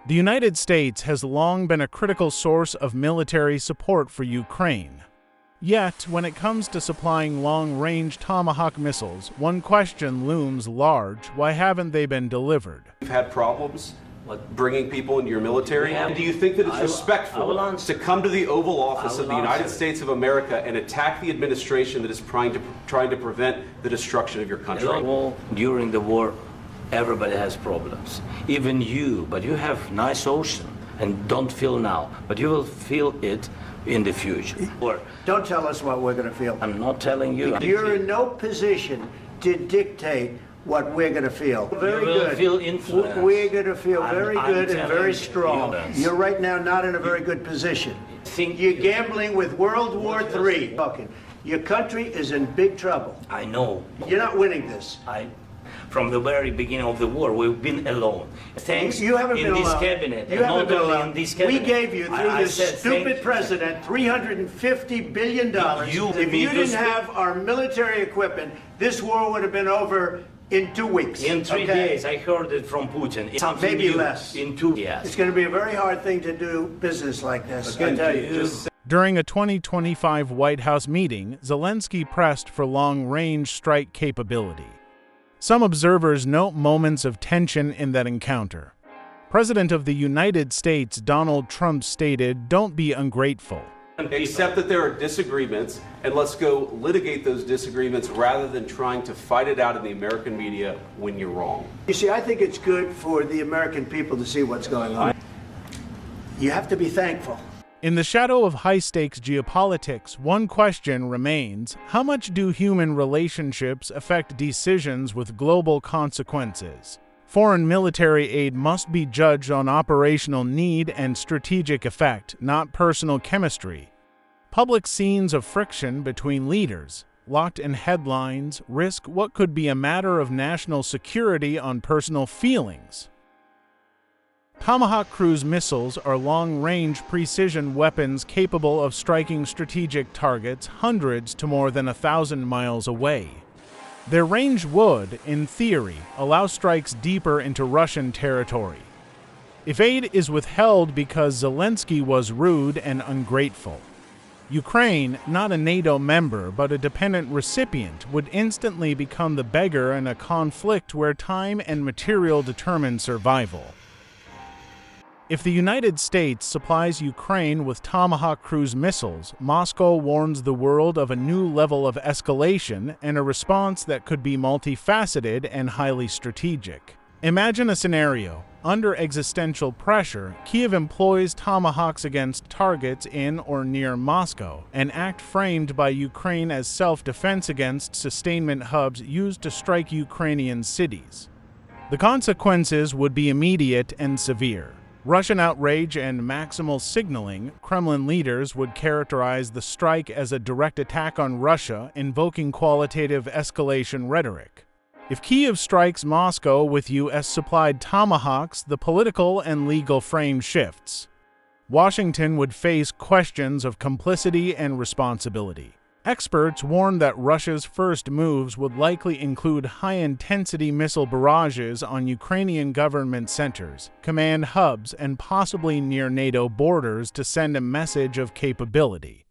The United States has long been a critical source of military support for Ukraine. Yet, when it comes to supplying long-range Tomahawk missiles, one question looms large: why haven't they been delivered? You've had problems bringing people into your military. Do you think that it's respectful to come to the Oval Office of the United States of America and attack the administration that is trying to prevent the destruction of your country? During the war, everybody has problems. Even you, but you have nice ocean and don't feel now, but you will feel it in the future. Or don't tell us what we're going to feel. I'm not telling you. You're in no position to dictate what we're going to feel. Very good. Feel influence. We're going to feel very good and very strong. You're right now not in a very good position. You're gambling with World War III. Your country is in big trouble. I know. You're not winning this. From the very beginning of the war, we've been alone. Thanks you haven't in been this alone. cabinet. You haven't been alone. In this cabinet. We gave you, through this stupid president, $350 billion. If you didn't have our military equipment, this war would have been over in 2 weeks. In 3 days, I heard it from Putin. Something maybe new. Less. In 2 years. It's going to be a very hard thing to do business like this. I tell you. During a 2025 White House meeting, Zelensky pressed for long-range strike capability. Some observers note moments of tension in that encounter. President of the United States Donald Trump stated, "Don't be ungrateful." Accept that there are disagreements, and let's go litigate those disagreements rather than trying to fight it out in the American media when you're wrong. You see, I think it's good for the American people to see what's going on. You have to be thankful. In the shadow of high-stakes geopolitics, one question remains: how much do human relationships affect decisions with global consequences? Foreign military aid must be judged on operational need and strategic effect, not personal chemistry. Public scenes of friction between leaders, locked in headlines, risk what could be a matter of national security on personal feelings. Tomahawk cruise missiles are long-range precision weapons capable of striking strategic targets hundreds to more than 1,000 miles away. Their range would, in theory, allow strikes deeper into Russian territory. If aid is withheld because Zelensky was rude and ungrateful, Ukraine, not a NATO member but a dependent recipient, would instantly become the beggar in a conflict where time and material determine survival. If the United States supplies Ukraine with Tomahawk cruise missiles, Moscow warns the world of a new level of escalation and a response that could be multifaceted and highly strategic. Imagine a scenario. Under existential pressure, Kyiv employs Tomahawks against targets in or near Moscow, an act framed by Ukraine as self-defense against sustainment hubs used to strike Ukrainian cities. The consequences would be immediate and severe. Russian outrage and maximal signaling. Kremlin leaders would characterize the strike as a direct attack on Russia, invoking qualitative escalation rhetoric. If Kyiv strikes Moscow with U.S.-supplied Tomahawks, the political and legal frame shifts. Washington would face questions of complicity and responsibility. Experts warn that Russia's first moves would likely include high-intensity missile barrages on Ukrainian government centers, command hubs, and possibly near NATO borders to send a message of capability.